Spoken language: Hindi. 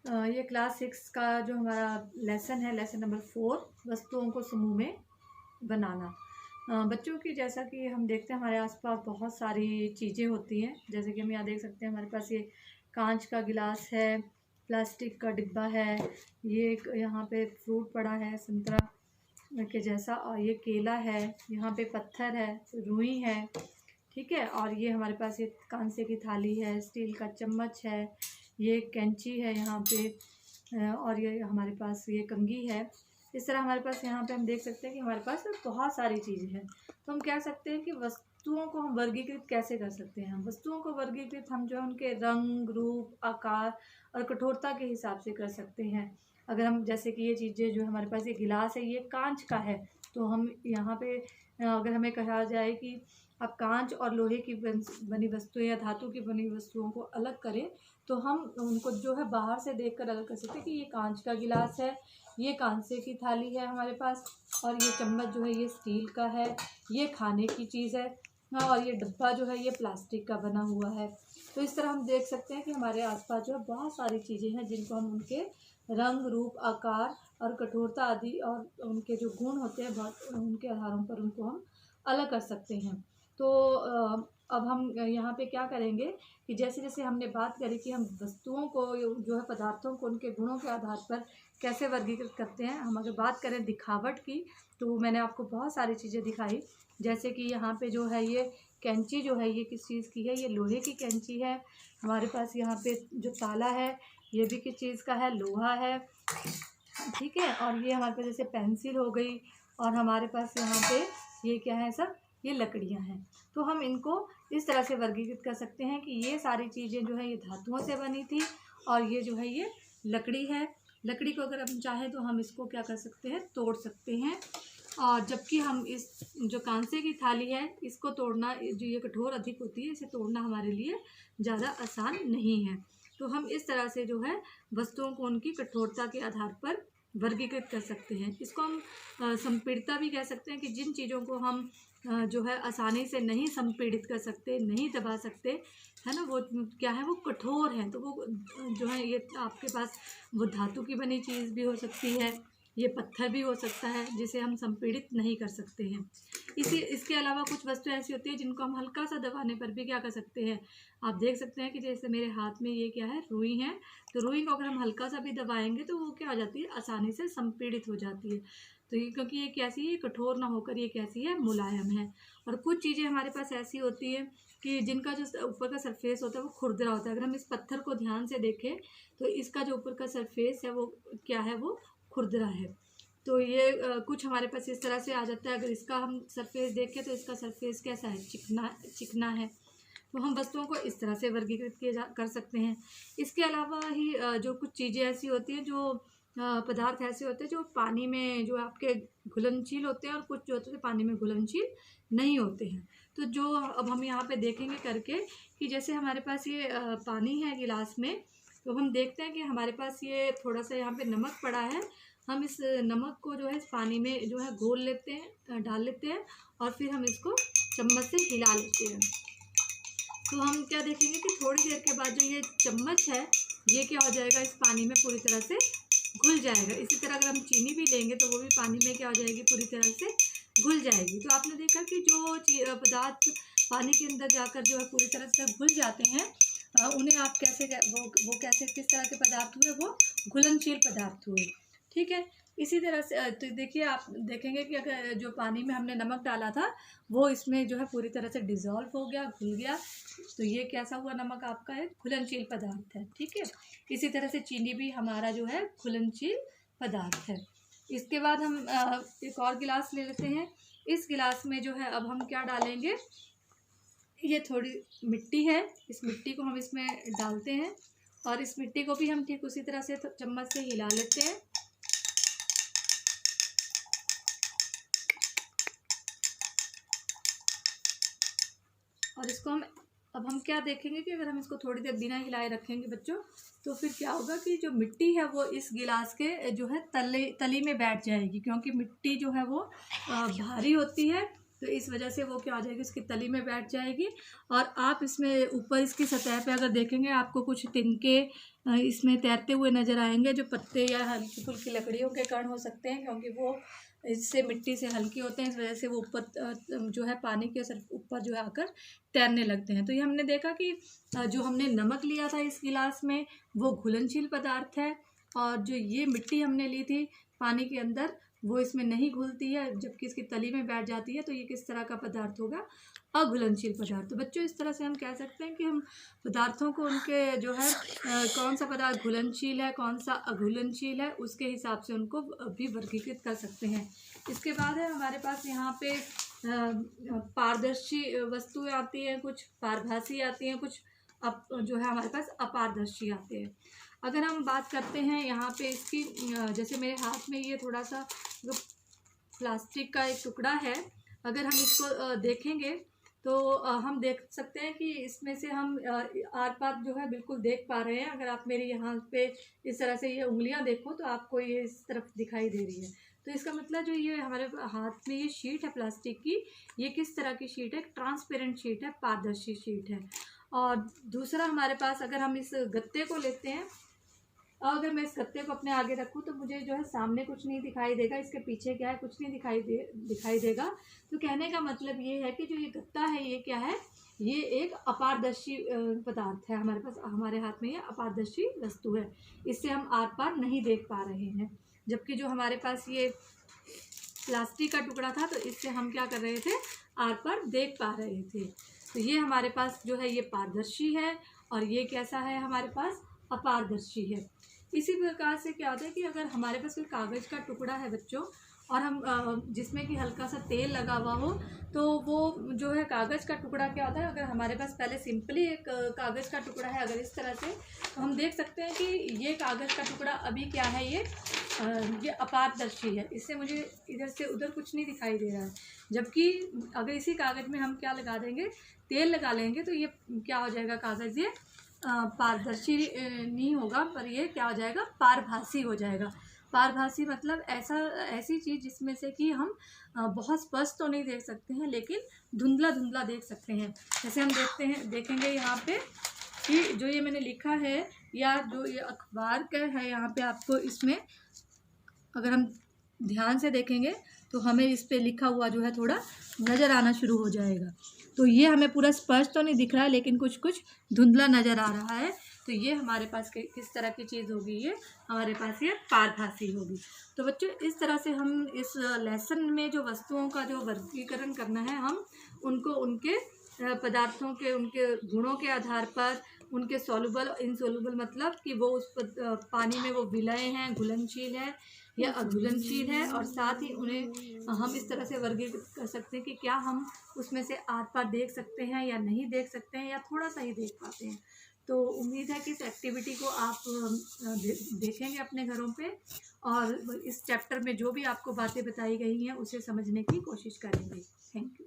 ये क्लास 6 का जो हमारा लेसन है, लेसन नंबर 4, वस्तुओं को समूह में बनाना। बच्चों की जैसा कि हम देखते हैं हमारे आसपास बहुत सारी चीज़ें होती हैं। जैसे कि हम यहाँ देख सकते हैं हमारे पास ये कांच का गिलास है, प्लास्टिक का डिब्बा है, ये एक यहाँ पे फ्रूट पड़ा है संतरा के जैसा, और ये केला है, यहाँ पे पत्थर है, रुई है, ठीक है। और ये हमारे पास ये कांसे की थाली है, स्टील का चम्मच है, ये कैंची है यहाँ पे, और ये हमारे पास ये कंघी है। इस तरह हमारे पास यहाँ पे हम देख सकते हैं कि हमारे पास बहुत सारी चीज़ें हैं। तो हम कह सकते हैं कि वस्तुओं को हम वर्गीकृत कैसे कर सकते हैं। वस्तुओं को वर्गीकृत हम जो है उनके रंग, रूप, आकार और कठोरता के हिसाब से कर सकते हैं। अगर हम जैसे कि ये चीज़ें जो हमारे पास ये गिलास है, ये कांच का है, तो हम यहाँ पे अगर हमें कहा जाए कि आप कांच और लोहे की बनी वस्तुएं या धातु की बनी वस्तुओं को अलग करें, तो हम उनको जो है बाहर से देखकर अलग कर सकते हैं कि ये कांच का गिलास है, ये कांसे की थाली है हमारे पास, और ये चम्मच जो है ये स्टील का है, ये खाने की चीज़ है, हाँ, और ये डब्बा जो है ये प्लास्टिक का बना हुआ है। तो इस तरह हम देख सकते हैं कि हमारे आसपास जो है बहुत सारी चीज़ें हैं जिनको हम उनके रंग, रूप, आकार और कठोरता आदि और उनके जो गुण होते हैं बहुत, उनके आधारों पर उनको हम अलग कर सकते हैं। तो अब हम यहाँ पे क्या करेंगे कि जैसे जैसे हमने बात करी कि हम वस्तुओं को जो है पदार्थों को उनके गुणों के आधार पर कैसे वर्गीकृत करते हैं। हम अगर बात करें दिखावट की, तो मैंने आपको बहुत सारी चीज़ें दिखाई। जैसे कि यहाँ पे जो है ये कैंची जो है ये किस चीज़ की है, ये लोहे की कैंची है। हमारे पास यहाँ पे जो ताला है ये भी किस चीज़ का है, लोहा है, ठीक है। और ये हमारे पास जैसे पेंसिल हो गई, और हमारे पास यहाँ पे ये क्या है, सब ये लकड़ियाँ हैं। तो हम इनको इस तरह से वर्गीकृत कर सकते हैं कि ये सारी चीज़ें जो है ये धातुओं से बनी थी, और ये जो है ये लकड़ी है। लकड़ी को अगर हम चाहें तो हम इसको क्या कर सकते हैं, तोड़ सकते हैं। और जबकि हम इस जो कांसे की थाली है इसको तोड़ना, जो ये कठोर अधिक होती है, इसे तोड़ना हमारे लिए ज़्यादा आसान नहीं है। तो हम इस तरह से जो है वस्तुओं को उनकी कठोरता के आधार पर वर्गीकृत कर सकते हैं। इसको हम संपीड़ितता भी कह सकते हैं कि जिन चीज़ों को हम जो है आसानी से नहीं संपीड़ित कर सकते, नहीं दबा सकते, है ना, वो क्या है, वो कठोर हैं। तो वो जो है ये आपके पास वो धातु की बनी चीज़ भी हो सकती है, ये पत्थर भी हो सकता है जिसे हम संपीड़ित नहीं कर सकते हैं। इसके अलावा कुछ वस्तुएं ऐसी होती है जिनको हम हल्का सा दबाने पर भी क्या कर सकते हैं। आप देख सकते हैं कि जैसे मेरे हाथ में ये क्या है, रुई है। तो रुई को अगर हम हल्का सा भी दबाएंगे तो वो क्या हो जाती है, आसानी से संपीड़ित हो जाती है। तो ये क्योंकि ये कैसी है, कठोर ना होकर ये कैसी है, मुलायम है। और कुछ चीज़ें हमारे पास ऐसी होती है कि जिनका जो ऊपर का सरफेस होता है वो खुरदरा होता है। अगर हम इस पत्थर को ध्यान से देखें तो इसका जो ऊपर का सरफेस है वो क्या है, वो खुरदरा है। तो ये कुछ हमारे पास इस तरह से आ जाता है। अगर इसका हम सरफेस देखें तो इसका सरफेस कैसा है, चिकना चिकना है। तो हम वस्तुओं को इस तरह से वर्गीकृत कर सकते हैं। इसके अलावा ही जो कुछ चीज़ें ऐसी होती हैं, जो पदार्थ ऐसे होते हैं जो पानी में जो आपके घुलनशील होते हैं, और कुछ जो होते हैं पानी में घुलनशील नहीं होते हैं। तो जो अब हम यहाँ पे देखेंगे करके कि जैसे हमारे पास ये पानी है गिलास में, तो हम देखते हैं कि हमारे पास ये थोड़ा सा यहाँ पे नमक पड़ा है। हम इस नमक को जो है इस पानी में जो है घोल लेते हैं, डाल लेते हैं, और फिर हम इसको चम्मच से हिला लेते हैं। तो हम क्या देखेंगे कि थोड़ी देर के बाद जो ये चम्मच है ये क्या हो जाएगा, इस पानी में पूरी तरह से घुल जाएगा। इसी तरह अगर हम चीनी भी लेंगे तो वो भी पानी में क्या हो जाएगी, पूरी तरह से घुल जाएगी। तो आपने देखा कि जो पदार्थ पानी के अंदर जाकर जो है पूरी तरह से घुल जाते हैं, उन्हें आप कैसे वो कैसे किस तरह के पदार्थ हुए, वो घुलनशील पदार्थ हुए, ठीक है। इसी तरह से तो देखिए, आप देखेंगे कि अगर जो पानी में हमने नमक डाला था वो इसमें जो है पूरी तरह से डिज़ोल्व हो गया, घुल गया। तो ये कैसा हुआ, नमक आपका है घुलनशील पदार्थ है, ठीक है। इसी तरह से चीनी भी हमारा जो है घुलनशील पदार्थ है। इसके बाद हम एक और गिलास ले लेते हैं। इस गिलास में जो है अब हम क्या डालेंगे, ये थोड़ी मिट्टी है, इस मिट्टी को हम इसमें डालते हैं, और इस मिट्टी को भी हम ठीक उसी तरह से चम्मच से हिला लेते हैं। और इसको अब हम क्या देखेंगे कि अगर हम इसको थोड़ी देर बिना हिलाए रखेंगे बच्चों, तो फिर क्या होगा कि जो मिट्टी है वो इस गिलास के जो है तली में बैठ जाएगी, क्योंकि मिट्टी जो है वो भारी होती है, तो इस वजह से वो क्या हो जाएगी, उसकी तली में बैठ जाएगी। और आप इसमें ऊपर इसकी सतह पे अगर देखेंगे आपको कुछ तिनके इसमें तैरते हुए नज़र आएंगे, जो पत्ते या हल्की फुल्की लकड़ियों के कण हो सकते हैं, क्योंकि वो इससे मिट्टी से हल्की होते हैं, इस वजह से वो ऊपर जो है पानी के सिर्फ ऊपर जो है आकर तैरने लगते हैं। तो ये हमने देखा कि जो हमने नमक लिया था इस गिलास में वो घुलनशील पदार्थ है, और जो ये मिट्टी हमने ली थी पानी के अंदर वो इसमें नहीं घुलती है, जबकि इसकी तली में बैठ जाती है। तो ये किस तरह का पदार्थ होगा, अघुलनशील पदार्थ। तो बच्चों इस तरह से हम कह सकते हैं कि हम पदार्थों को उनके जो है कौन सा पदार्थ घुलनशील है, कौन सा अघुलनशील है, उसके हिसाब से उनको भी वर्गीकृत कर सकते हैं। इसके बाद है हमारे पास यहाँ पे पारदर्शी वस्तुएं आती हैं, कुछ पारभासी आती हैं, कुछ जो है हमारे पास अपारदर्शी आते हैं। अगर हम बात करते हैं यहाँ पे इसकी, जैसे मेरे हाथ में ये थोड़ा सा जो प्लास्टिक का एक टुकड़ा है, अगर हम इसको देखेंगे तो हम देख सकते हैं कि इसमें से हम आर पार जो है बिल्कुल देख पा रहे हैं। अगर आप मेरी यहाँ पे इस तरह से ये उंगलियाँ देखो तो आपको ये इस तरफ दिखाई दे रही है। तो इसका मतलब जो ये हमारे हाथ में ये शीट है प्लास्टिक की, ये किस तरह की शीट है, ट्रांसपेरेंट शीट है, पारदर्शी शीट है। और दूसरा हमारे पास अगर हम इस गत्ते को लेते हैं, अगर मैं इस गत्ते को अपने आगे रखूँ तो मुझे जो है सामने कुछ नहीं दिखाई देगा, इसके पीछे क्या है कुछ नहीं दिखाई देगा। तो कहने का मतलब ये है कि जो ये गत्ता है ये क्या है, ये एक अपारदर्शी पदार्थ है। हमारे पास हमारे हाथ में ये अपारदर्शी वस्तु है, इससे हम आर पार नहीं देख पा रहे हैं। जबकि जो हमारे पास ये प्लास्टिक का टुकड़ा था तो इससे हम क्या कर रहे थे, आर पार देख पा रहे थे। तो ये हमारे पास जो है ये पारदर्शी है, और ये कैसा है हमारे पास, अपारदर्शी है। इसी प्रकार से क्या होता है कि अगर हमारे पास कोई कागज़ का टुकड़ा है बच्चों, और हम जिसमें कि हल्का सा तेल लगा हुआ हो, तो वो जो है कागज़ का टुकड़ा क्या होता है, अगर हमारे पास पहले सिंपली एक कागज़ का टुकड़ा है अगर इस तरह से, तो हम देख सकते हैं कि ये कागज़ का टुकड़ा अभी क्या है, ये अपारदर्शी है, इससे मुझे इधर से उधर कुछ नहीं दिखाई दे रहा है। जबकि अगर इसी कागज़ में हम क्या लगा देंगे, तेल लगा लेंगे, तो ये क्या हो जाएगा, कागज़ ये पारदर्शी नहीं होगा, पर ये क्या हो जाएगा, पारभासी हो जाएगा। पारभासी मतलब ऐसी चीज़ जिसमें से कि हम बहुत स्पष्ट तो नहीं देख सकते हैं, लेकिन धुंधला धुंधला देख सकते हैं। जैसे हम देखेंगे यहाँ पे कि जो ये मैंने लिखा है, या जो ये अखबार का है, यहाँ पे आपको इसमें अगर हम ध्यान से देखेंगे तो हमें इस पे लिखा हुआ जो है थोड़ा नज़र आना शुरू हो जाएगा। तो ये हमें पूरा स्पष्ट तो नहीं दिख रहा है, लेकिन कुछ कुछ धुंधला नज़र आ रहा है। तो ये हमारे पास किस तरह की चीज़ होगी, ये हमारे पास ये पारभासी होगी। तो बच्चों इस तरह से हम इस लेसन में जो वस्तुओं का जो वर्गीकरण करना है, हम उनको उनके पदार्थों के उनके गुणों के आधार पर, उनके सॉल्युबल और इनसॉल्युबल मतलब कि वो उस पानी में वो विलय हैं, घुलनशील है या अघुलनशील है, और साथ ही उन्हें हम इस तरह से वर्गीकृत कर सकते हैं कि क्या हम उसमें से आर पार देख सकते हैं या नहीं देख सकते हैं, या थोड़ा सा ही देख पाते हैं। तो उम्मीद है कि इस एक्टिविटी को आप देखेंगे अपने घरों पे, और इस चैप्टर में जो भी आपको बातें बताई गई हैं उसे समझने की कोशिश करेंगे। Thank you.